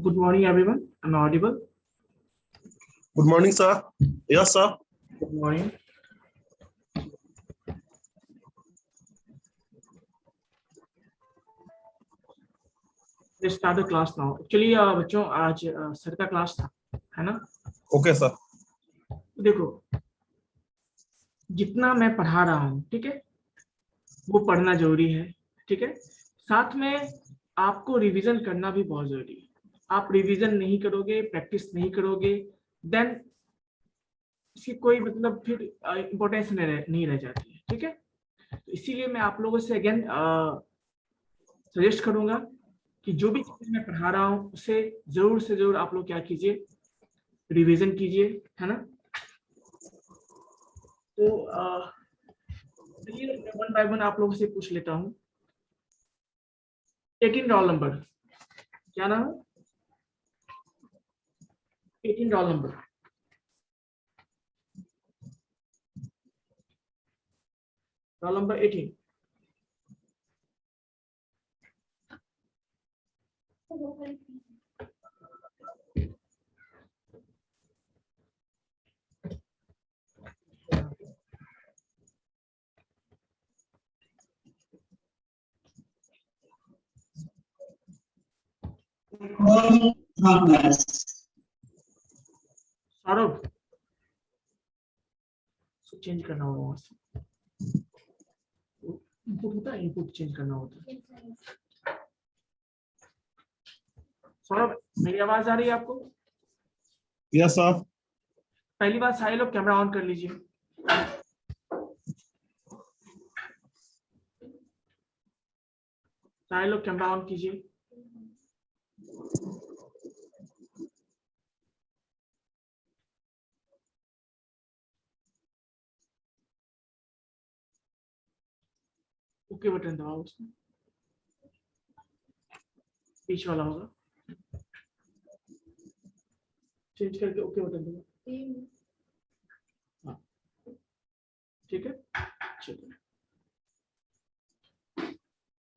Good morning, everyone. Am I audible? Good morning, sir. Yes, sir. Good morning. Let's start the class now. Actually, बच्चों आज sir का class था, है ना? Okay, sir. देखो, जितना मैं पढ़ा रहा हूँ, ठीक है, वो पढ़ना जरूरी है, ठीक है। साथ में आपको रिवीजन करना भी बहुत जरूरी है। आप रिवीजन नहीं करोगे, प्रैक्टिस नहीं करोगे, देन इसकी कोई मतलब फिर इम्पोर्टेंस नहीं रह जाती है, ठीक है। तो इसीलिए मैं आप लोगों से अगेन सजेस्ट करूंगा कि जो भी चीजें मैं पढ़ा रहा हूँ उसे जरूर से जरूर आप लोग क्या कीजिए, रिवीजन कीजिए, है ना। तो चलिए वन बाय वन आप लोगों से पूछ लेता हूँ। 18 रोल नंबर, क्या नाम है? 18 roll number. Roll number 18। Saurabh, change करना होगा वहां से, इनपुट होता है, इनपुट चेंज करना होता है। सौरभ, मेरी आवाज आ रही है आपको? Yes, sir. पहली बात, सारे लोग कैमरा ऑन कर लीजिए। सारे लोग कैमरा ऑन कीजिए। ओके बटन दबाओ, उसमें बीच वाला होगा, चेंज करके ओके बटन दबाओ। हाँ, ठीक है, चलिए।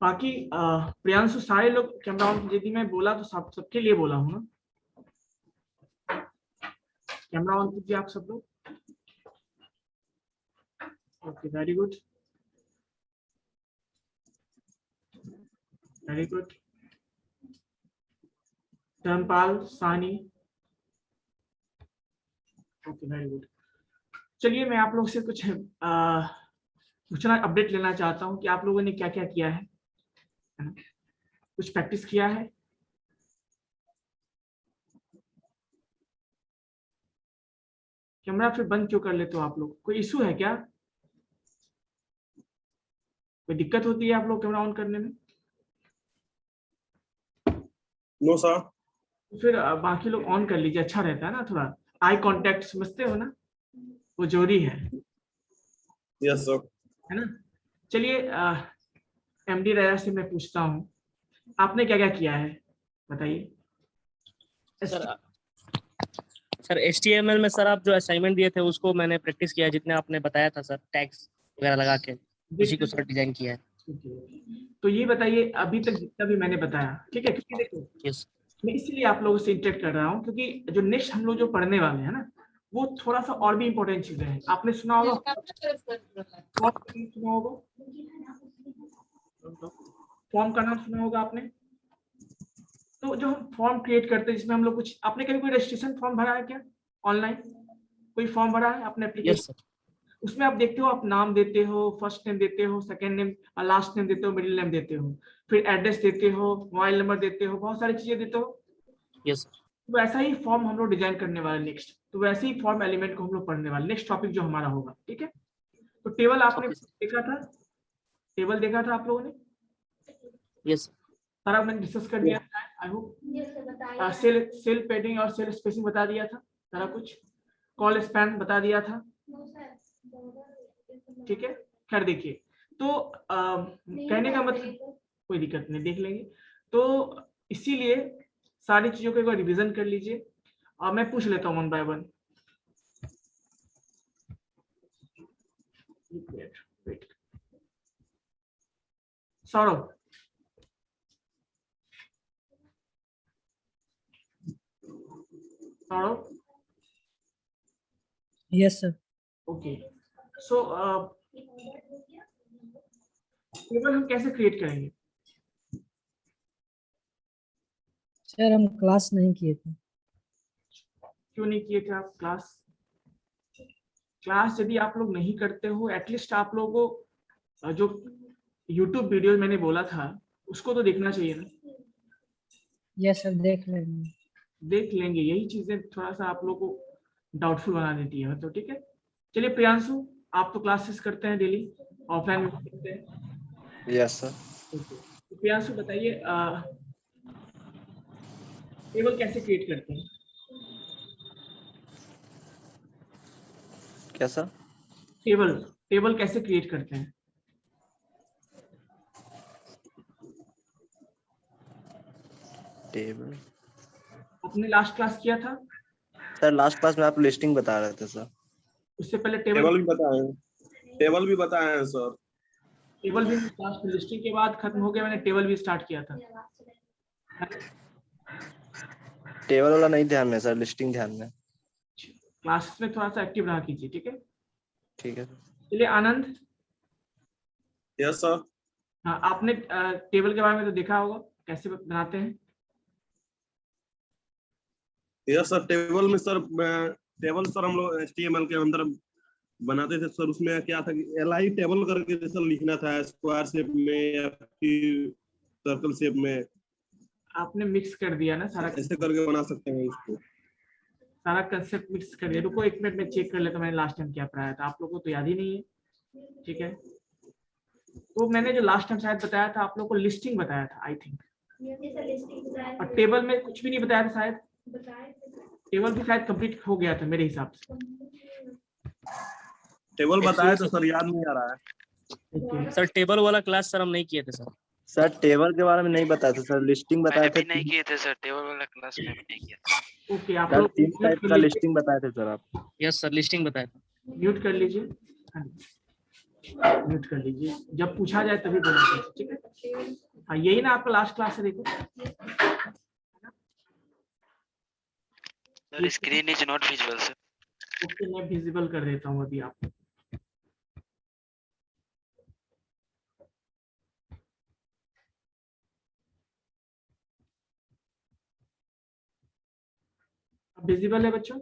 बाकी प्रियांशु, सारे लोग कैमरा ऑन, यदि मैं बोला तो सबके लिए बोला हूँ ना। कैमरा ऑन कीजिए आप सब लोग। Okay, very good, very good. Dharampal, Sani, okay, very good. चलिए मैं आप लोग से कुछ पूछना, अपडेट लेना चाहता हूँ कि आप लोगों ने क्या क्या किया है ना? कुछ प्रैक्टिस किया है? कैमरा फिर बंद क्यों कर लेते हो आप लोग? कोई इशू है क्या? कोई दिक्कत होती है आप लोग कैमरा ऑन करने में? No, sir. फिर बाकी लोग ऑन कर लीजिए, अच्छा रहता है ना। थोड़ा आई कांटेक्ट, समझते हो ना, वो जरूरी है Yes, sir. है ना। चलिए एमडी राया से मैं पूछता हूँ, आपने क्या क्या किया है बताइए। सर HTML में सर आप जो असाइनमेंट दिए थे उसको मैंने प्रैक्टिस किया, जितने आपने बताया था सर, टैग्स वगैरह लगा के उसी को सर डिजाइन किया है। तो ये बताइए अभी तक जितना भी मैंने बताया, ठीक है, क्योंकि देखो यस मैं इसलिए आप लोगों से इंटरेक्ट कर रहा हूँ क्योंकि जो नेक्स्ट हम लोग जो पढ़ने वाले हैं ना, वो थोड़ा सा और भी इम्पोर्टेंट चीजें हैं। आपने सुना होगा, फॉर्म का नाम सुना होगा आपने। तो जो हम फॉर्म क्रिएट करते हैं जिसमें हम लोग कुछ, आपने कभी कोई रजिस्ट्रेशन फॉर्म भरा है क्या ऑनलाइन? कोई फॉर्म भरा है आपने एप्लीकेशन? Yes sir. उसमें आप देखते हो, आप नाम देते हो, फर्स्ट नेम देते हो, सेकंड नेम, लास्ट नेम देते हो, मिडिल नेम देते हो, फिर एड्रेस देते हो, मोबाइल नंबर देते हो, बहुत सारी चीजें देते हो। Yes sir. तो वैसा ही फॉर्म हम लोग डिजाइन करने वाले नेक्स्ट, तो वैसे ही फॉर्म एलिमेंट को हम लोग पढ़ने वाले नेक्स्ट टॉपिक जो हमारा होगा, ठीक है। तो टेबल आपने देखा था, टेबल देखा था आप लोगों ने? Yes sir. सारा मैंने डिस्कस कर दिया था, आई होप। सेल पैडिंग और सेल स्पेसिंग बता दिया था, सारा कुछ कॉल स्पैन बता दिया था, ठीक है। खैर देखिए, तो कहने का मतलब कोई दिक्कत नहीं, देख लेंगे। तो इसीलिए सारी चीजों को एक बार रिवीजन कर लीजिए और मैं पूछ लेता हूँ one by one. Saurabh, Saurabh? Yes sir. Okay, so table हम कैसे क्रिएट करेंगे? सर हम क्लास नहीं किए थे। क्यों नहीं किए थे आप क्लास? क्लास यदि आप लोग नहीं करते हो, एटलीस्ट आप लोगों को जो YouTube वीडियो मैंने बोला था उसको तो देखना चाहिए ना। यस सर, देख लेंगे। देख लेंगे, यही चीजें थोड़ा सा आप लोगों को डाउटफुल बना देती है, तो ठीक है। चलिए प्रियांशु, आप तो क्लासेस करते हैं डेली, ऑफलाइन में करते हैं? Yes sir. तो प्रियांशु बताइए टेबल कैसे क्रिएट करते हैं? क्या सर? टेबल टेबल कैसे क्रिएट करते हैं? टेबल आपने लास्ट क्लास किया था? सर, लास्ट क्लास में आप लिस्टिंग बता रहे थे सर। उससे पहले टेबल भी बताए हैं सर। टेबल भी लास्ट लिस्टिंग के बाद खत्म हो गया, मैंने टेबल भी स्टार्ट किया था। टेबल वाला नहीं ध्यान में सर, लिस्टिंग ध्यान में। क्लासेस में थोड़ा सा एक्टिव रहा कीजिए, ठीक है। ठीक है। चलिए आनंद। Yes sir. हाँ, आपने टेबल के बारे में तो देखा होगा कैसे बनाते हैं? यस सर, टेबल में सर हम लोग HTML के अंदर बनाते थे सर। उसमें क्या था कि LI टेबल करके जैसा लिखना था, स्क्वायर शेप में या फिर सर्कल शेप में, आपने मिक्स कर दिया ना सारा, ऐसे करके बना सकते हैं इसको। सारा कंसेप्ट मिक्स कर दिया। रुको 1 मिनट में चेक कर लेता, मैंने लास्ट टाइम क्या पढ़ाया था, आप लोगों को तो याद ही नहीं है, ठीक है। तो मैंने जो लास्ट टाइम शायद बताया था, आप लोगों को लिस्टिंग बताया था आई थिंक, और टेबल में कुछ भी नहीं बताया था शायद। टेबल भी शायद कंप्लीट हो गया था मेरे हिसाब से। टेबल बताया तो सर याद नहीं आ रहा है। सर टेबल वाला क्लास सर हम नहीं किए थे सर। सर टेबल के बारे में नहीं बताया था सर, लिस्टिंग बताया मैंने था। भी नहीं किए थे सर, टेबल वाला क्लास में भी नहीं किया था। ओके, आप सर लोग 3 टाइप का लिस्टिंग बताए थे सर आप। यस सर, लिस्टिंग बताया था। म्यूट कर लीजिए। हाँ, म्यूट कर लीजिए, जब पूछा जाए तभी बोला कीजिए, ठीक है। हाँ, यही ना आपका लास्ट क्लास है, देखो। Sir screen is not visual sir. Okay, मैं विजिबल कर देता हूँ अभी आपको। अब विजिबल है बच्चों?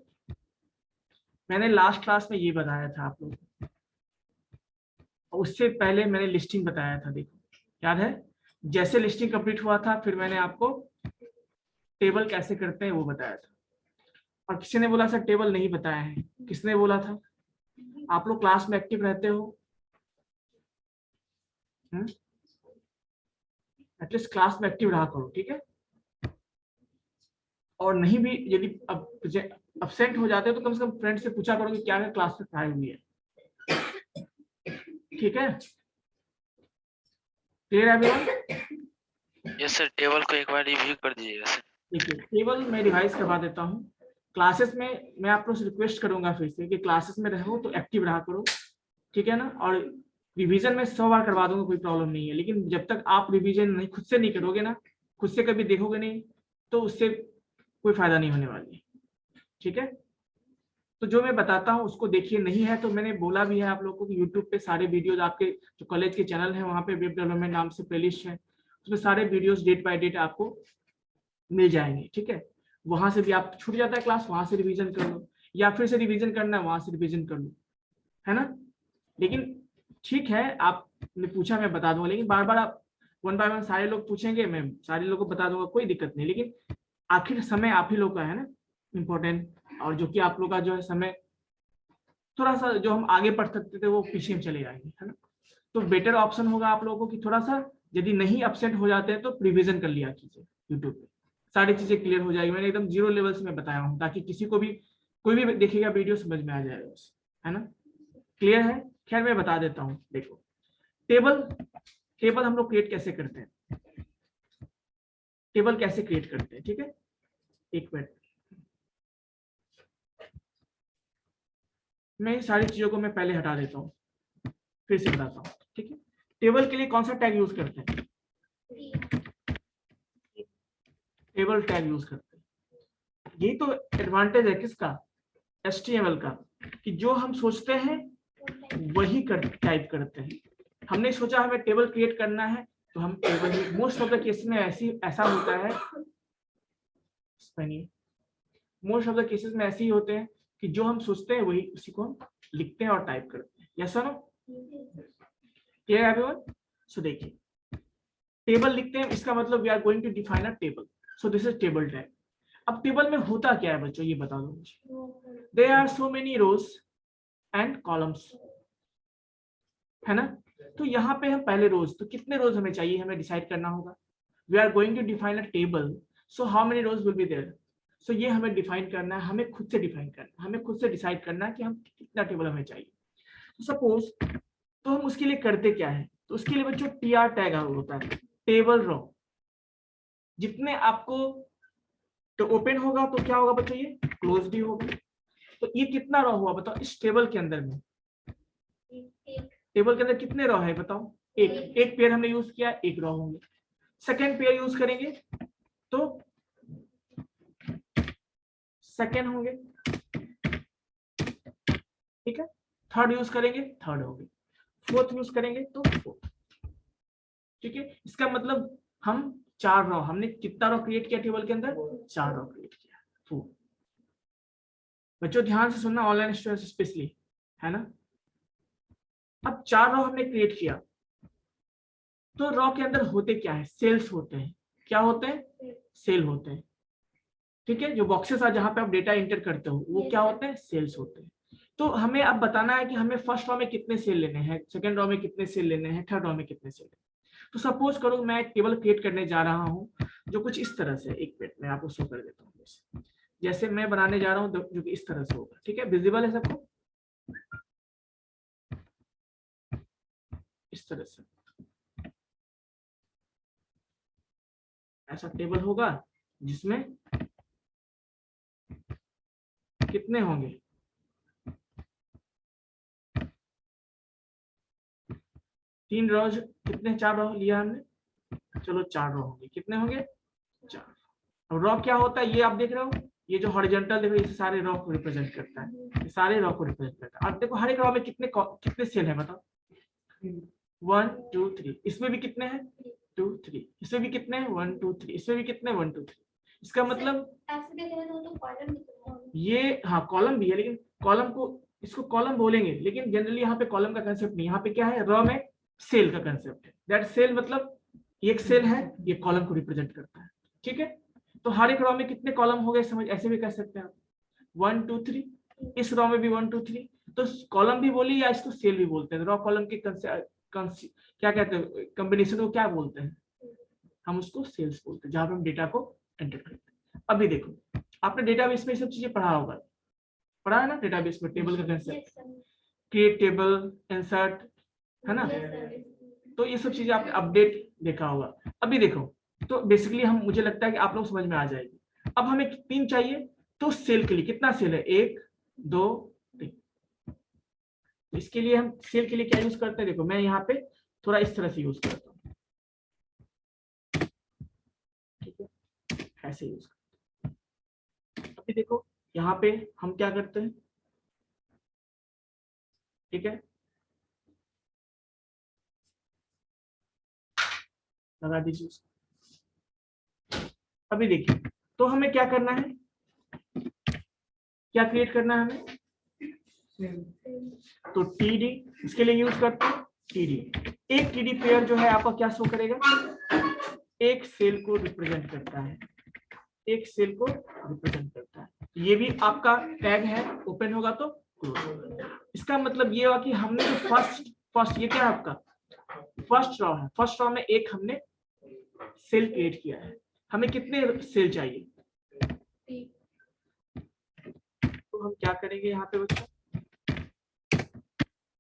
मैंने लास्ट क्लास में ये बताया था आप लोगों को, उससे पहले मैंने लिस्टिंग बताया था, देखो याद है? जैसे लिस्टिंग कंप्लीट हुआ था फिर मैंने आपको टेबल कैसे करते हैं वो बताया था। और किसी ने बोला सर टेबल नहीं बताया है, किसने बोला था? आप लोग क्लास में एक्टिव रहते हो, एटलीस्ट क्लास में एक्टिव रहा करो, ठीक है। और नहीं भी यदि अब्सेंट हो जाते हो तो कम से कम फ्रेंड से पूछा करो कि क्या है क्लास में पढ़ाई हुई है, ठीक है। क्लियर है एवरीवन? यस सर, टेबल को एक बार रिव्यू कर दीजिएगा सर। देखिए टेबल मैं रिवाइज करवा देता हूँ। क्लासेस में मैं आप लोग से रिक्वेस्ट करूंगा फिर से कि क्लासेस में रहो तो एक्टिव रहा करो, ठीक है ना। और रिवीजन में 100 बार करवा दूंगा, कोई प्रॉब्लम नहीं है, लेकिन जब तक आप रिवीजन नहीं खुद से नहीं करोगे ना, खुद से कभी देखोगे नहीं, तो उससे कोई फायदा नहीं होने वाली है, ठीक है। तो जो मैं बताता हूँ उसको देखिए, नहीं है तो मैंने बोला भी है आप लोगों को कि यूट्यूब पे सारे वीडियोज आपके जो कॉलेज के चैनल है वहाँ पे वेब डेवलपमेंट नाम से प्लेलिस्ट है, उसमें सारे वीडियोज डेट बाय डेट आपको मिल जाएंगे, ठीक है। वहां से भी आप छूट जाता है क्लास, वहां से रिवीजन कर लो, या फिर से रिवीजन करना है वहां से रिवीजन कर लो, है ना। लेकिन ठीक है, आपने पूछा मैं बता दूंगा, लेकिन बार बार आप 1 बाय 1 सारे लोग पूछेंगे, मैं सारे लोगों को बता दूंगा, कोई दिक्कत नहीं। लेकिन आखिर समय आप ही लोग का है ना इम्पोर्टेंट, और जो कि आप लोग का जो है समय थोड़ा सा जो हम आगे पढ़ सकते थे वो पीछे में चले जाएंगे, है ना। तो बेटर ऑप्शन होगा आप लोगों को कि थोड़ा सा यदि नहीं अपसेट हो जाते हैं तो रिवीजन कर लिया कीजिए यूट्यूब पे, सारी चीजें क्लियर हो जाएगी। मैंने एकदम 0 लेवल से मैं बताया हूँ ताकि किसी को भी कोई भी देखेगा वीडियो समझ में आ जाएगा, है ना। क्लियर है? खैर मैं बता देता हूँ, देखो टेबल हम लोग क्रिएट कैसे करते हैं, टेबल कैसे क्रिएट करते हैं, ठीक है। एक मिनट, मैं इन सारी चीजों को मैं पहले हटा देता हूँ, फिर से बताता हूँ, ठीक है। टेबल के लिए कौन सा टैग यूज करते हैं? टेबल टैग यूज करते हैं। यही तो एडवांटेज है किसका, HTML का, कि जो हम सोचते हैं वही टाइप करते हैं। हमने सोचा हमें टेबल क्रिएट करना है तो हम table, most of the case में ऐसा होता है, मोस्ट ऑफ द केसेस में ऐसे ही होते हैं कि जो हम सोचते हैं वही उसी को हम लिखते हैं और टाइप करते हैं। यस और नो? Clear everyone? सो देखिए, टेबल लिखते हैं, इसका मतलब we are going to define a table. So this is table tag. अब टेबल में होता क्या है बच्चों, ये बता दो मुझे। There are so many rows and columns, है ना? तो यहाँ पे हम पहले रोज, तो कितने रोज हमें चाहिए, हमें डिसाइड करना होगा। We are going to define a table, so how many rows will be there. So ये हमें डिफाइन करना है, हमें खुद से डिफाइन करना है, हमें खुद से डिसाइड करना है कि हम कितना टेबल हमें चाहिए। सपोज, तो हम उसके लिए करते क्या है, तो उसके लिए बच्चों TR टैग होता है, टेबल रो। जितने आपको तो ओपन होगा तो क्या होगा बच्चों, ये क्लोज भी होगा। तो ये कितना रो हुआ बताओ इस टेबल के अंदर में, टेबल के अंदर कितने रो है बताओ, एक पेयर हमने यूज किया, एक रो होंगे। सेकेंड पेयर यूज करेंगे तो सेकेंड होंगे, ठीक है। थर्ड यूज करेंगे, थर्ड होंगे। फोर्थ यूज करेंगे तो फोर्थ, ठीक है। इसका मतलब हम 4 रो, हमने कितना रो क्रिएट किया टेबल के अंदर, 4 रो क्रिएट किया। 4। बच्चों ध्यान से सुनना, ऑनलाइन स्टूडेंट्स स्पेशली, है ना। अब 4 रो हमने क्रिएट किया, तो रो के अंदर होते क्या है, सेल्स होते हैं। क्या होते हैं, सेल होते हैं, ठीक है। जो बॉक्सेस है जहां पे आप डेटा एंटर करते हो वो क्या होते हैं, सेल्स होते हैं। तो हमें अब बताना है कि हमें फर्स्ट रो में कितने सेल लेने हैं, सेकंड रो में कितने सेल लेने हैं, थर्ड रो में कितने सेल लेने हैं। तो सपोज करो मैं एक टेबल क्रिएट करने जा रहा हूं जो कुछ इस तरह से, एक मिनट में आपको शो कर देता हूँ। जैसे मैं बनाने जा रहा हूँ जो कि इस तरह से होगा, ठीक है। विजिबल है सबको, इस तरह से ऐसा टेबल होगा जिसमें कितने होंगे, 3 रोज, कितने 4 रो लिया हमने, चलो 4 रो होंगे, कितने होंगे 4। अब रो क्या होता है, ये आप देख रहे हो, ये जो हॉरिजॉन्टल देख रहे हो, ये सारे रो को रिप्रेजेंट करता है, ये सारे रो को रिप्रेजेंट करता है। अब देखो हर एक रो में कितने सेल है बताओ, 1 2 3। इसमें भी कितने हैं, 2 3। इसमें भी कितने हैं, 1 2 3। इसमें भी कितने, 1 2 3। इसका मतलब ये, हाँ कॉलम भी है, लेकिन कॉलम को, इसको कॉलम बोलेंगे, लेकिन जनरली यहाँ पे कॉलम का कंसेप्ट नहीं, यहाँ पे क्या है, रो में सेल का कंसेप्ट है। दैट सेल मतलब एक सेल है, ये कॉलम को रिप्रेजेंट करता है, ठीक है। तो हर एक रो में कितने कॉलम हो गए, समझ, ऐसे भी कर सकते हैं आप, 1 2 3। इस रो में भी 1 2 3। तो कॉलम भी बोली या इसको सेल भी बोलते हैं। रो कॉलम के क्या कहते हैं, कॉम्बिनेशन को क्या बोलते हैं, हम उसको सेल्स बोलते हैं, जहां पर हम डेटा को एंटर करते हैं। अभी देखो, आपने डेटाबेस में सब चीजें पढ़ा होगा, पढ़ा है ना, डेटाबेस में टेबल का कंसेप्ट, क्रिएट टेबल, इंसर्ट, है ना। तो ये सब चीजें आपने अपडेट देखा होगा। अभी देखो, तो बेसिकली हम, मुझे लगता है कि आप लोग समझ में आ जाएगी। अब हमें 3 चाहिए, तो सेल के लिए कितना सेल है, 1 2 3। इसके लिए हम सेल के लिए क्या यूज करते हैं, देखो मैं यहाँ पे थोड़ा इस तरह से यूज करता हूँ, ठीक है, ऐसे यूज करते हैं। अभी देखो यहाँ पे हम क्या करते हैं, ठीक है, लगा दीजिए। अभी देखिए, तो हमें क्या करना है, क्या क्रिएट करना है हमें, तो TD, इसके लिए यूज करते हैं TD। एक TD पेयर जो है आपका क्या शो करेगा, एक सेल को रिप्रेजेंट करता है, एक सेल को रिप्रेजेंट करता है। ये भी आपका टैग है, ओपन होगा तो क्लोज होगा। इसका मतलब ये हुआ कि हमने जो फर्स्ट ये क्या है आपका फर्स्ट रो है, फर्स्ट रो में एक हमने सेल क्रिएट किया है। हमें कितने सेल चाहिए, तो हम क्या करेंगे यहाँ पे बच्चा,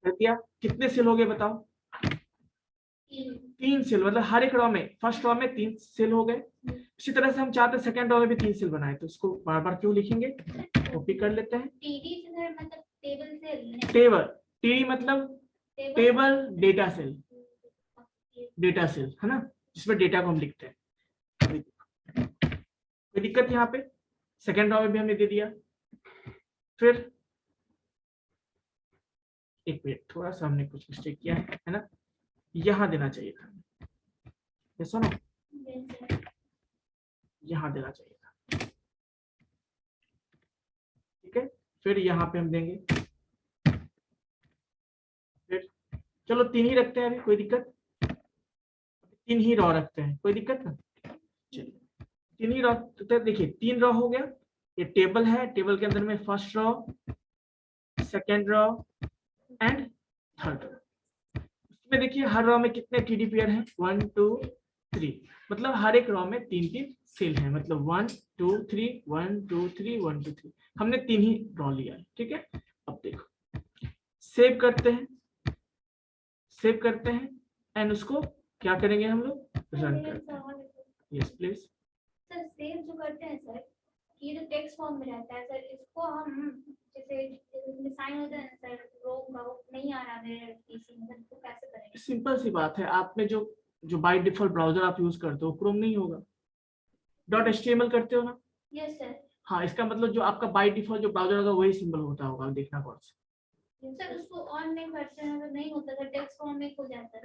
दिया कितने सेल हो गए बताओ, 3 सेल, मतलब हर एक रो में, फर्स्ट रो में 3 सेल हो गए। इसी तरह से हम चाहते हैं सेकंड रो में भी 3 सेल बनाए, तो इसको बार बार क्यों लिखेंगे, कॉपी कर लेते हैं। टेबल, टी मतलब table data cell, data cell है ना, जिसमें डेटा को हम लिखते हैं। कोई दिक्कत यहाँ पे, सेकेंड रो में भी हमने दे दिया। फिर एक मिनट, थोड़ा सा हमने कुछ मिस्टेक किया है ना, यहाँ देना चाहिए था, ये सुनो, यहाँ देना चाहिए था, ठीक है। फिर यहाँ पे हम देंगे, फिर चलो 3 ही रखते हैं अभी, कोई दिक्कत, 3 ही रो रखते हैं, कोई दिक्कत ना। चलिए 3 ही रो, तो देखिए 3 रो हो गया। ये टेबल है, टेबल के अंदर में first row, second row and third row. इसमें देखिए हर रो में कितने टीडी पेयर हैं, 1 2 3, मतलब हर एक रो में 3 सेल है, मतलब 1 2 3 1 2 3 1 2 3, हमने 3 ही रो लिया है, ठीक है। अब देखो सेव करते हैं, सेव करते हैं एंड उसको क्या करेंगे हम लोग, रन करते हैं। Yes please. सर सेव जो करते हैं सर, ये जो टेक्स्ट फॉर्म में रहता है सर, इसको हम जैसे इसमें साइन होता है सर, रो का नहीं आ रहा मेरे पीसी में, तो कैसे करेंगे? सिंपल सी बात है, आप में जो बाय डिफॉल्ट ब्राउजर आप यूज करते हो क्रोम नहीं होगा, .html करते हो ना। Yes sir. हाँ, इसका मतलब जो आपका बाय डिफॉल्ट जो ब्राउजर होगा वही सिंबल होता होगा, देखना कौन सा। सर उसको ऑन नहीं करते हैं तो नहीं होता सर, टेक्स्ट फॉर्म में खो जाता है।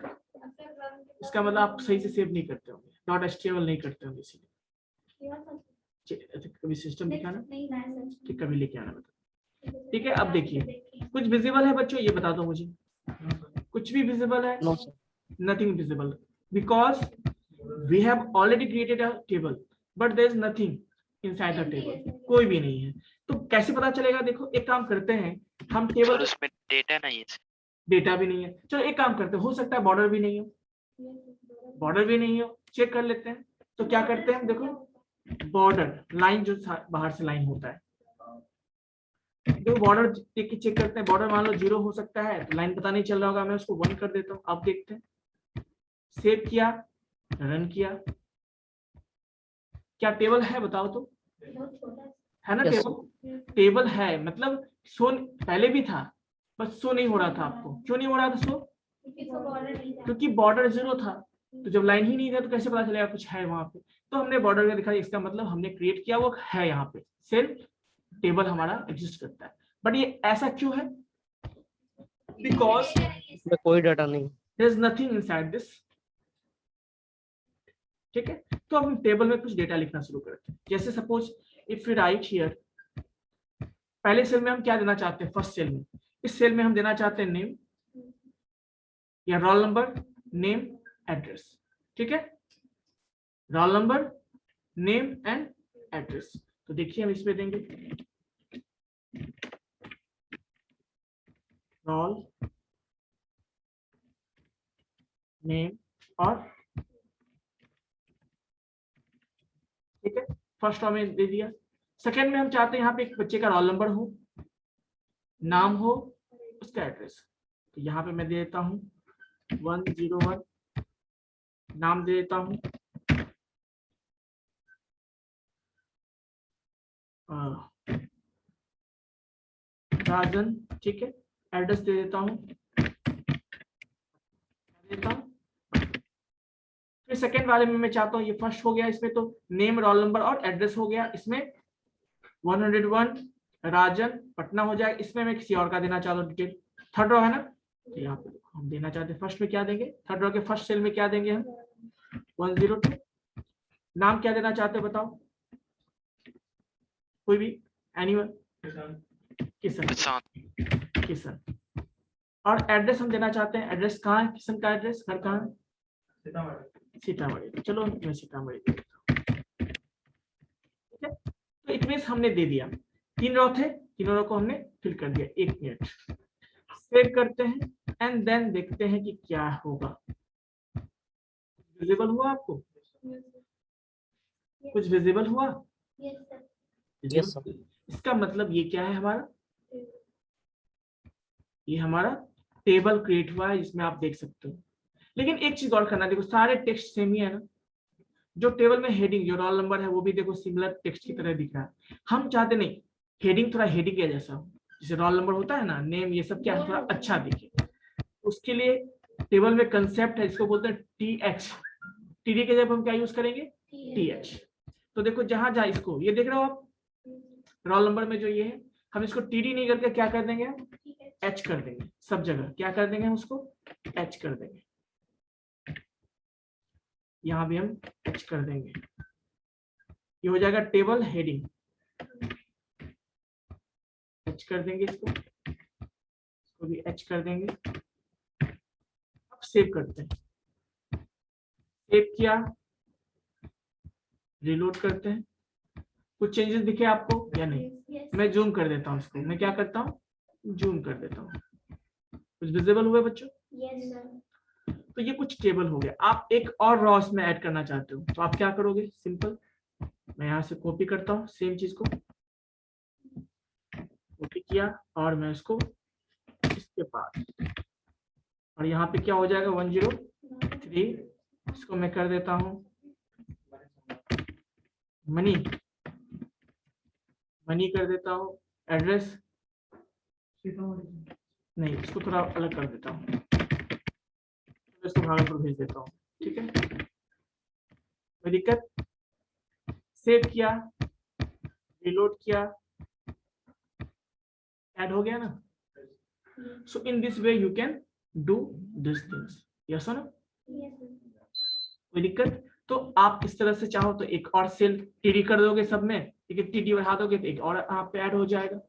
इसका मतलब आप सही से सेव नहीं करते होंगे, .html नहीं करते होंगे, इसीलिए कभी सिस्टम दिखाना, नहीं ना सर। ठीक, कभी लेके आना बता। ठीक है, अब देखिए कुछ विजिबल है बच्चों, ये बता दो मुझे, कुछ भी विजिबल है? No sir. Nothing visible because we have already created a table but there is nothing inside the table, कोई भी नहीं है। तो कैसे पता चलेगा? देखो एक काम करते हैं हम, सर टेबल उसमें डेटा नहीं है। डेटा भी नहीं है, चलो एक काम करते हैं, हो सकता है बॉर्डर भी नहीं हो, बॉर्डर भी नहीं हो, चेक कर लेते हैं। तो क्या करते हैं हम, देखो बॉर्डर लाइन जो बाहर से लाइन होता है, जो बॉर्डर देख के चेक करते हैं, बॉर्डर मान लो 0 हो सकता है, तो लाइन पता नहीं चल रहा होगा, मैं उसको 1 कर देता हूँ। अब देखते हैं, सेव किया, रन किया, क्या टेबल है बताओ तो, है ना? Yes, टेबल टेबल है, मतलब शो पहले भी था, बस शो नहीं हो रहा था आपको। क्यों नहीं हो रहा था शो? क्योंकि बॉर्डर 0 था, तो जब लाइन ही नहीं था तो कैसे पता चलेगा कुछ है वहां पे। तो हमने बॉर्डर का दिखाया, इसका मतलब हमने क्रिएट किया, वो है यहाँ पे, सेल्फ टेबल हमारा एग्जिस्ट करता है। बट ये ऐसा क्यों है? बिकॉज इसमें कोई डाटा नहीं। There is nothing inside this, ठीक है। तो अब हम टेबल में कुछ डेटा लिखना शुरू करते हैं। जैसे suppose if you right here, पहले सेल में हम क्या देना चाहते हैं, फर्स्ट सेल में, इस सेल में हम देना चाहते हैं नेम या रोल नंबर, नेम एड्रेस, ठीक है, roll number name and address. तो देखिए हम इसमें देंगे रोल नेम और, ठीक है, फर्स्ट रो में दे दिया। सेकंड में हम चाहते हैं यहाँ पे एक बच्चे का रोल नंबर हो, नाम हो, उसका एड्रेस। तो यहाँ पे मैं दे देता हूँ 101, नाम दे देता हूँ राजन, ठीक है, एड्रेस दे देता हूँ, फिर सेकंड वाले में मैं चाहता हूँ, ये फर्स्ट हो गया, इसमें तो नेम रोल नंबर और एड्रेस हो गया, इसमें 101 राजन पटना हो जाएगा, इसमें मैं किसी और का देना चाहता हूँ डिटेल। थर्ड रो है ना, तो यहाँ पे हम देना चाहते हैं, फर्स्ट में क्या देंगे, थर्ड रो के फर्स्ट सेल में क्या देंगे हम, 102। नाम क्या देना चाहते हो बताओ, कोई भी, एनीवन, किशन, किशन। और एड्रेस हम देना चाहते हैं, एड्रेस कहाँ है, किशन का एड्रेस, घर कहाँ है, सीतामढ़ी। चलो मैं सीतामढ़ी दे देता हूँ, ठीक है। तो इट मींस हमने दे दिया, 3 रो थे, तीनों रो को हमने फिल कर दिया। 1 मिनट, सेव करते हैं एंड देन देखते हैं कि क्या होगा। विजिबल हुआ आपको, कुछ विजिबल हुआ? Yes sir. इसका मतलब ये क्या है हमारा, ये हमारा टेबल क्रिएट हुआ है, जिसमें आप देख सकते हो। लेकिन एक चीज और करना, देखो सारे टेक्स्ट सेम ही है ना, जो टेबल में हेडिंग, जो रोल नंबर है वो भी देखो सिमिलर टेक्स्ट की तरह दिख रहा है। हम चाहते नहीं हेडिंग थोड़ा हेडिंग के जैसा हो, जैसे रोल नंबर होता है ना, नेम, ये सब क्या है, थोड़ा अच्छा दिखे। उसके लिए टेबल में कंसेप्ट है, इसको बोलते हैं TH, TD के जब हम क्या यूज करेंगे, TH। तो देखो जहां जहां इसको, ये देख रहे हो आप, रोल नंबर में जो ये है, हम इसको टीडी नहीं करके क्या कर देंगे, ठीक है एच कर देंगे। सब जगह क्या कर देंगे हम उसको, एच कर देंगे। यहाँ भी हम एच कर देंगे। ये हो जाएगा टेबल हेडिंग, एच कर देंगे इसको भी एच कर देंगे। अब सेव करते हैं, सेव किया, रिलोड करते हैं। कुछ चेंजेस दिखे आपको या नहीं? यस मैं जूम कर देता हूँ इसको, मैं क्या करता हूँ, जूम कर देता हूँ। कुछ विजिबल हुए बच्चों? यस सर तो ये कुछ टेबल हो गया। आप एक और रॉस में ऐड करना चाहते हो तो आप क्या करोगे, सिंपल, मैं यहाँ से कॉपी करता हूँ सेम चीज को, कॉपी किया और मैं इसको इसके पास, और यहाँ पे क्या हो जाएगा 103, इसको मैं कर देता हूँ मनी, मनी कर देता हूँ। एड्रेस नहीं, इसको थोड़ा अलग कर देता हूँ, इसको भागलपुर भेज देता हूँ, ठीक है, कोई दिक्कत? सेव किया, रिलोड किया, ऐड हो गया ना। So in this way you can do this things, yes और नो? यस कोई दिक्कत? तो आप इस तरह से चाहो तो एक और सेल टीडी कर दोगे सब में, ठीक है, टीडी बढ़ा दोगे तो एक और यहाँ पे ऐड हो जाएगा,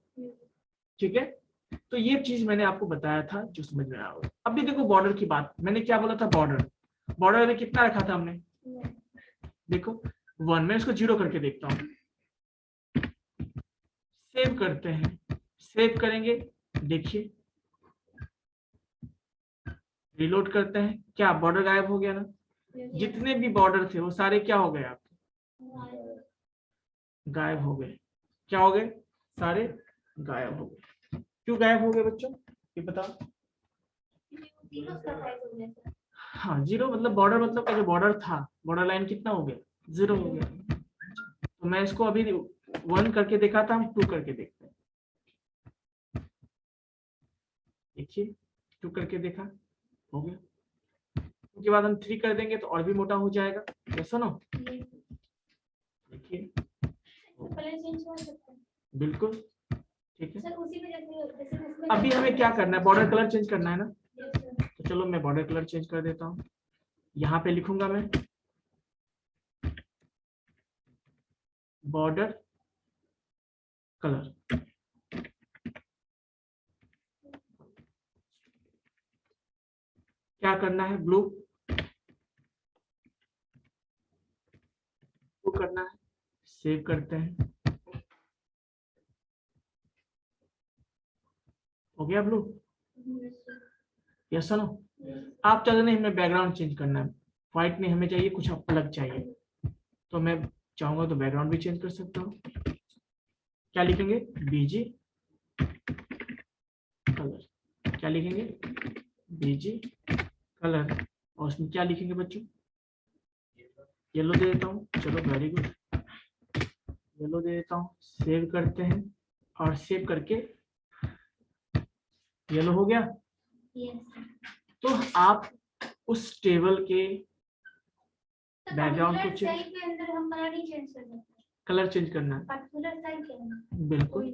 ठीक है। तो ये चीज मैंने आपको बताया था जो समझ में आया होगा। अभी देखो बॉर्डर की बात, मैंने क्या बोला था, बॉर्डर, बॉर्डर में कितना रखा था हमने, देखो 1, मैं इसको 0 करके देखता हूँ। सेव करते हैं, सेव करेंगे, देखिए रिलोड करते हैं, क्या बॉर्डर गायब हो गया ना? जितने भी बॉर्डर थे वो सारे क्या हो गए आपके, गायब हो गए। क्या हो गए, सारे गायब हो गए। क्यों गायब हो गए बच्चों, ये बताओ? जीरो का साइज हो गया सर हाँ 0 मतलब बॉर्डर, मतलब का जो बॉर्डर था, बॉर्डर लाइन कितना हो गया, 0 हो गया। तो मैं इसको अभी 1 करके देखा था, हम 2 करके देखते हैं, देखिए 2 करके देखा, हो गया। उसके बाद हम 3 कर देंगे तो और भी मोटा हो जाएगा, ये सुनो, देखिए कलर चेंज हो सकता है बिल्कुल, ठीक है। सर उसी में जैसे उसमें अभी हमें क्या करना है, बॉर्डर कलर चेंज करना है ना, यस सर तो चलो मैं बॉर्डर कलर चेंज कर देता हूँ। यहाँ पे लिखूंगा मैं बॉर्डर कलर, क्या करना है, ब्लू करना है, सेव करते हैं, हो गया ब्लू, यस नो? आप चाहते नहीं हमें बैकग्राउंड चेंज करना है, व्हाइट नहीं हमें चाहिए, कुछ अलग चाहिए, तो मैं चाहूंगा तो बैकग्राउंड भी चेंज कर सकता हूँ। क्या लिखेंगे, बीजी कलर, क्या लिखेंगे, बीजी कलर, और उसमें क्या लिखेंगे बच्चों, येलो दे देता हूँ, चलो वेरी गुड, येलो दे देता हूँ। सेव करते हैं और सेव करके येलो हो गया। यस तो आप उस टेबल के बैकग्राउंड को पर्टिकुलर सेल के अंदर हम कलर नहीं चेंज कर सकते, कलर चेंज करना है, पर्टिकुलर सेल के अंदर बिल्कुल।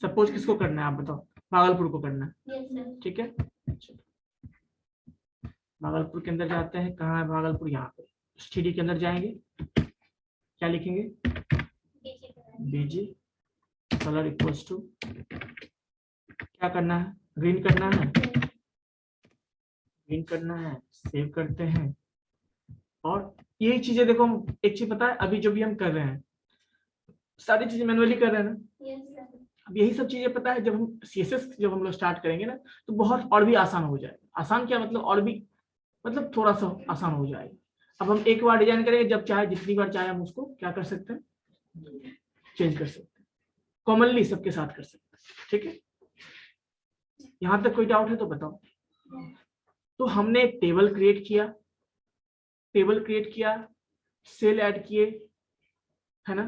सपोज किसको करना है आप बताओ, भागलपुर को करना है, यस सर ठीक है। भागलपुर के अंदर जाते हैं, कहाँ है भागलपुर, यहाँ पे स्टडी के अंदर जाएंगे, क्या लिखेंगे, बीजी कलर इक्वल्स टू, क्या करना है, ग्रीन करना है, ग्रीन करना है, सेव करते हैं। और यही चीजें देखो, हम एक चीज पता है, अभी जो भी हम कर रहे हैं सारी चीजें मैनुअली कर रहे हैं ना, यस सर अब यही सब चीजें पता है, जब हम CSS जब हम लोग स्टार्ट करेंगे ना तो बहुत और भी आसान हो जाएगा। आसान क्या मतलब, और भी मतलब थोड़ा सा आसान हो जाएगा। अब हम एक बार डिजाइन करेंगे, जब चाहे जितनी बार चाहे हम उसको क्या कर सकते हैं, चेंज कर सकते हैं, कॉमनली सबके साथ कर सकते हैं, ठीक है। यहाँ तक कोई डाउट है तो बताओ। तो हमने एक टेबल क्रिएट किया, टेबल क्रिएट किया, सेल ऐड किए, है ना,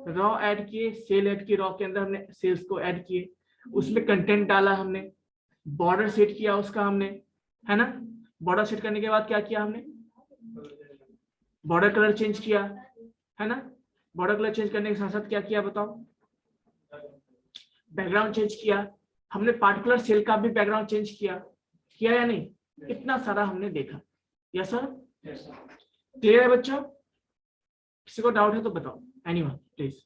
रॉ ऐड किए, सेल ऐड किए, रॉ के अंदर हमने सेल्स को ऐड किए, उसमें कंटेंट डाला हमने, बॉर्डर सेट किया उसका हमने, है ना। बॉर्डर सेट करने के बाद क्या किया हमने, बॉर्डर कलर चेंज किया, है ना। बॉर्डर कलर चेंज करने के साथ साथ क्या किया बताओ, बैकग्राउंड चेंज किया, हमने पार्टिकुलर सेल का भी बैकग्राउंड चेंज किया या नहीं? इतना सारा हमने देखा। यस सर, क्लियर है बच्चों? किसी को डाउट है तो बताओ, एनीवन प्लीज।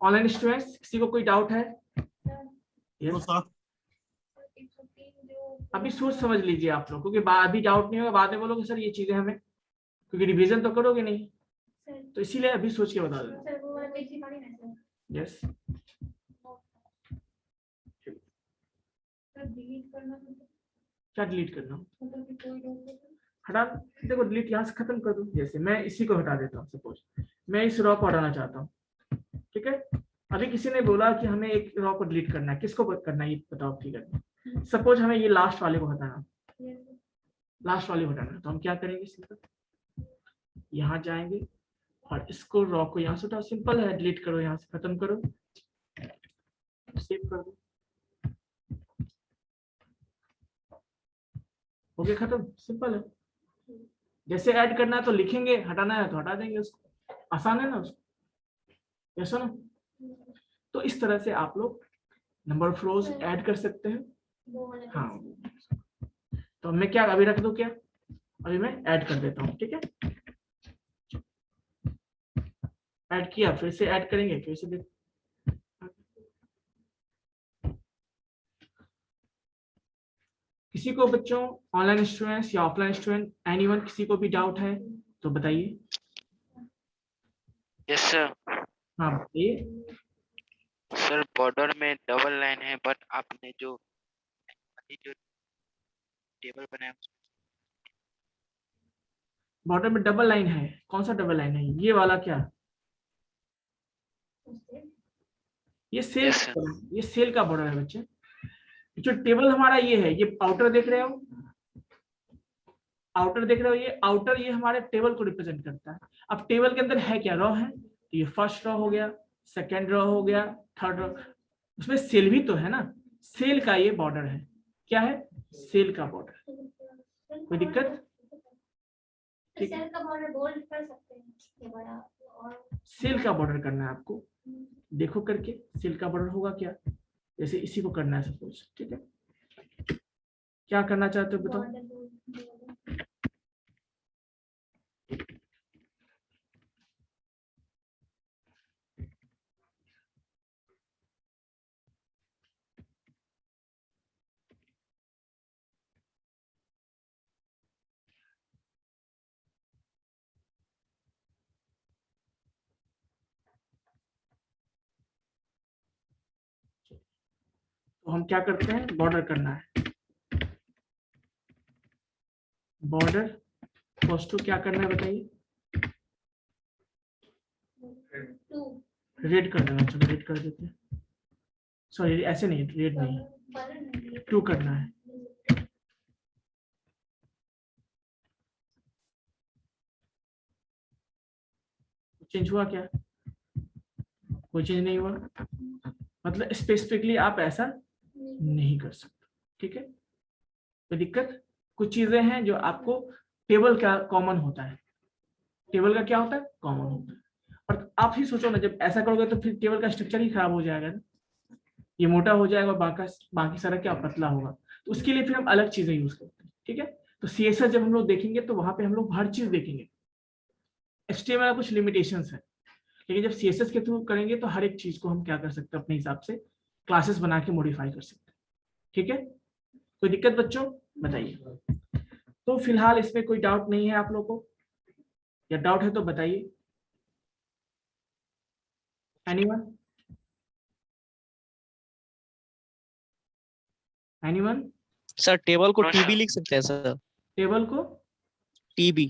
ऑनलाइन स्टूडेंट्स, किसी को कोई डाउट है? तो यस, सर अभी सोच समझ लीजिए आप लोग, क्योंकि अभी डाउट नहीं होगा, बाद में बोलोगे सर ये चीजें हमें, क्योंकि रिवीजन तो करोगे नहीं, तो इसीलिए अभी सोच के बता दो। सर वो वाला पेज ही पढ़ी ना सर। यस, सर डिलीट करना क्या डिलीट करना? मतलब कि कोई डॉक्यूमेंट हटा, देखो डिलीट यहाँ से खत्म कर दो। जैसे मैं इसी को हटा देता हूँ, सपोज मैं इस रॉ को हटाना चाहता हूँ, ठीक है। अभी किसी ने बोला कि हमें एक रॉ को डिलीट करना है, किसको करना है ये बताओ, ठीक है। सपोज हमें ये लास्ट वाले को हटाना, लास्ट वाले को हटाना, तो हम क्या करेंगे, सिंपल यहाँ जाएंगे और इसको रॉ को यहाँ से उठाओ, सिंपल है, डिलीट करो, यहाँ से खत्म करो, सेव कर दो, हो गया खत्म, सिंपल है। जैसे ऐड करना है तो लिखेंगे, हटाना है तो हटा देंगे उसको, आसान है ना उसको, ऐसा ना। तो इस तरह से आप लोग नंबर ऑफ रोज ऐड कर सकते हैं। वो वाला हाँ, तो मैं क्या अभी रख दूं, क्या अभी मैं ऐड कर देता हूँ, ठीक है। ऐड किया, फिर से ऐड करेंगे, फिर से देख, किसी को बच्चों, ऑनलाइन स्टूडेंट्स या ऑफलाइन स्टूडेंट, एनीवन, किसी को भी डाउट है तो बताइए। Yes sir. हाँ बताइए। सर बॉर्डर में डबल लाइन है, बट आपने जो टेबल बनाया बॉर्डर में डबल लाइन है, कौन सा डबल लाइन है? ये वाला क्या? ये सेल, Yes, sir. ये सेल का बॉर्डर है बच्चे। जो टेबल हमारा ये है, ये आउटर देख रहे हो, आउटर देख रहे हो, ये आउटर, ये हमारे टेबल को रिप्रेजेंट करता है। अब टेबल के अंदर है क्या, रॉ है, तो ये फर्स्ट रॉ हो गया, सेकेंड रॉ हो गया, थर्ड रॉ, उसमें सेल भी तो है ना, सेल का ये बॉर्डर है, क्या है, सेल का बॉर्डर। कोई दिक्कत? ठीक है, सेल का बॉर्डर बोल्ड कर सकते हैं ये बड़ा, और सेल का बॉर्डर करना है आपको, देखो करके सेल का बॉर्डर होगा क्या, जैसे इसी को करना है सपोज, ठीक है। क्या करना चाहते हो बताओ? बॉर्डर तो हम क्या करते हैं, बॉर्डर करना है, बॉर्डर फर्स्ट टू क्या करना है बताइए, 2 रेड कर देना, चलो रेड कर देते हैं, सॉरी ऐसे नहीं, रेड नहीं, 2 करना है। चेंज हुआ क्या? कोई चेंज नहीं हुआ, मतलब स्पेसिफिकली आप ऐसा नहीं कर सकते, ठीक है। कोई दिक्कत? कुछ चीजें हैं जो आपको टेबल का कॉमन होता है, टेबल का क्या होता है, कॉमन होता है। और आप ही सोचो ना, जब ऐसा करोगे तो फिर टेबल का स्ट्रक्चर ही खराब हो जाएगा ना, ये मोटा हो जाएगा और बाकी सारा क्या पतला होगा, तो उसके लिए फिर हम अलग चीजें यूज करते हैं, ठीक है। तो सीएसएस जब हम लोग देखेंगे तो वहां पे हम लोग हर चीज देखेंगे, एचटीएमएल का कुछ लिमिटेशंस है, लेकिन जब सीएसएस के थ्रू करेंगे तो हर एक चीज को हम क्या कर सकते हैं, अपने हिसाब से क्लासेस बना के मॉडिफाई कर सकते हैं, ठीक है। कोई दिक्कत बच्चों, बताइए। तो फिलहाल इसमें कोई डाउट नहीं है आप लोगों को, या डाउट है तो बताइए, एनीवन, एनीवन? सर टेबल को No, टीबी sir. लिख सकते हैं सर, टेबल को टीबी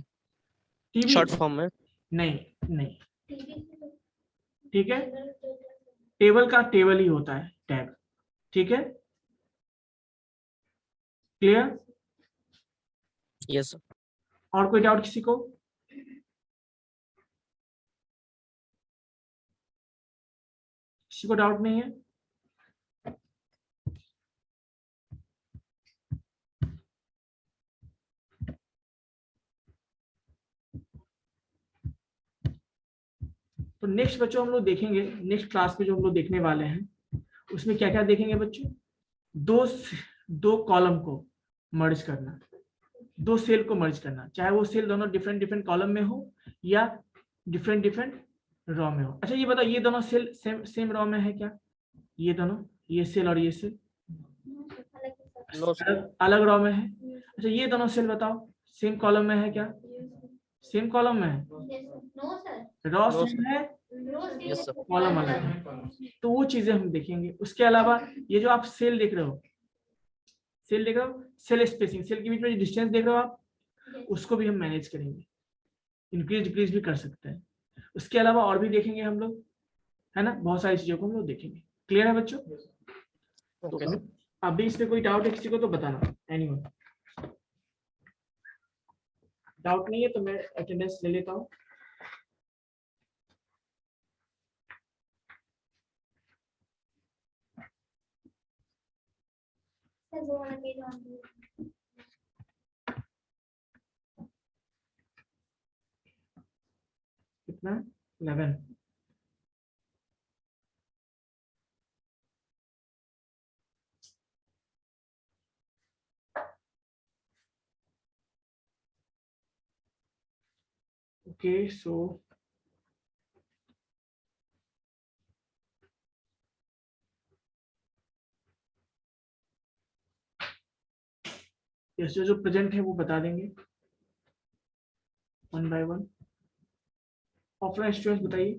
टीबी शॉर्ट फॉर्म में। नहीं, नहीं, टीवी ठीक है, टेबल का टेबल ही होता है, टैब, ठीक है, क्लियर? Yes sir. और कोई डाउट किसी को? किसी को डाउट नहीं है? तो नेक्स्ट बच्चों हम लोग देखेंगे, नेक्स्ट क्लास में जो हम लोग देखने वाले हैं उसमें क्या क्या देखेंगे बच्चों, दो कॉलम को मर्ज करना, दो सेल को मर्ज करना, चाहे वो सेल दोनों डिफरेंट डिफरेंट कॉलम में हो या डिफरेंट डिफरेंट रॉ में हो। अच्छा ये बताओ, ये दोनों सेल सेम रॉ में है क्या? ये दोनों, ये सेल और ये सेल नो सर। अलग रॉ में है। अच्छा ये दोनों सेल बताओ सेम कॉलम में है क्या? सेम कॉलम में है, no sir, row No, same है, यस सर। कॉलम अलग है। तो वो चीजें हम देखेंगे। उसके अलावा ये जो आप सेल देख रहे हो, सेल देख रहे हो, सेल स्पेसिंग, सेल के बीच में डिस्टेंस देख रहे हो आप, उसको भी हम मैनेज करेंगे, इंक्रीज डिक्रीज भी कर सकते हैं। उसके अलावा और भी देखेंगे हम लोग, है ना, बहुत सारी चीजों को हम लोग देखेंगे। क्लियर है बच्चों? ओके तो अभी इस पे कोई डाउट है किसी को तो बताना। एनीवन डाउट नहीं है तो मैं अटेंडेंस ले लेता हूँ। सर वो वाला पेज ऑन कीजिए। कितना? 11। ओके सो यस, जो प्रेजेंट है वो बता देंगे one by one. Offline students बताइए।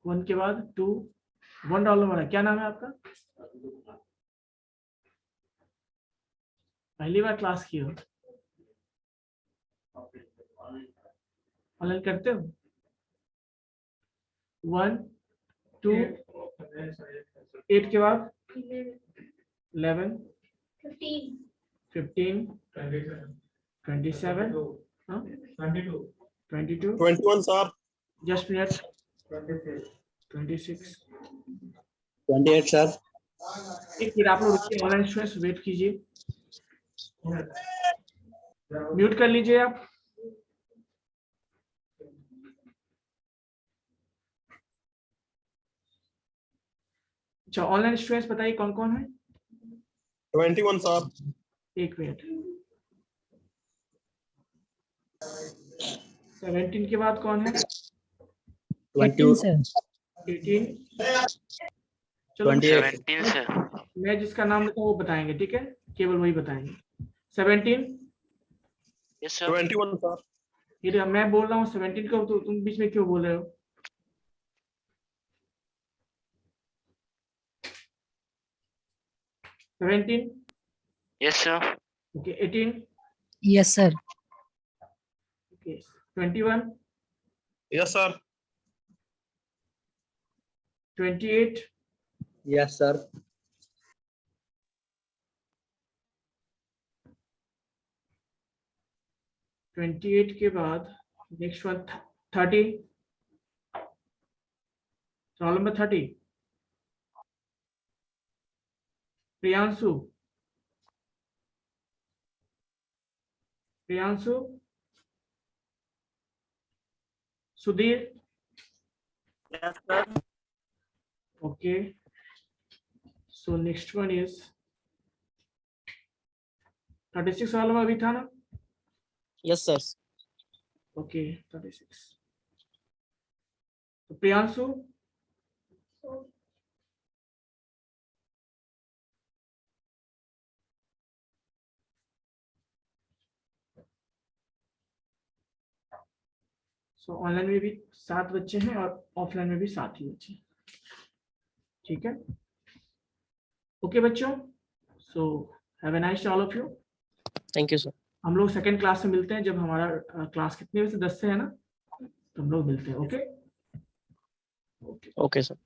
1 के बाद 2, 1 डॉलर वाला क्या नाम है आपका? पहली बार क्लास की हो? ऑनलाइन करते हो? 1 2 8 के बाद 11 15 15 27 हाँ? 22 21 सर। Just minute 26। 28 सर। एक फिर आप लोग ऑनलाइन स्टूडेंट्स वेट कीजिए, म्यूट कर लीजिए आप। अच्छा ऑनलाइन स्टूडेंट्स बताइए कौन कौन है? 21 सर। एक मिनट। 17 के बाद कौन है? 18 सर। 18। चलो 17 सर। मैं जिसका नाम लेता हूँ वो बताएंगे, ठीक है, केवल वही बताएंगे। 17 यस सर। 21 सर। ये मैं बोल रहा हूँ 17 को, तो तुम बीच में क्यों बोल रहे हो? Yes sir. Okay 18 yes sir. Okay 21 yes sir. 28 yes sir. 28 के बाद next one 30, roll number 30 Priyanshu. Priyanshu, Sudhir. Yes sir. Okay, so next one is 36 वाला में अभी था ना? Yes sir. Okay 36। तो प्रियांशु सो ऑनलाइन में भी 7 बच्चे हैं और ऑफलाइन में भी 7 ही बच्चे हैं, ठीक है। ओके बच्चों, so have a nice all of you. Thank you sir. हम लोग सेकंड क्लास में मिलते हैं, जब हमारा क्लास कितने बजे से 10 से है ना, तो हम लोग मिलते हैं। Okay okay sir.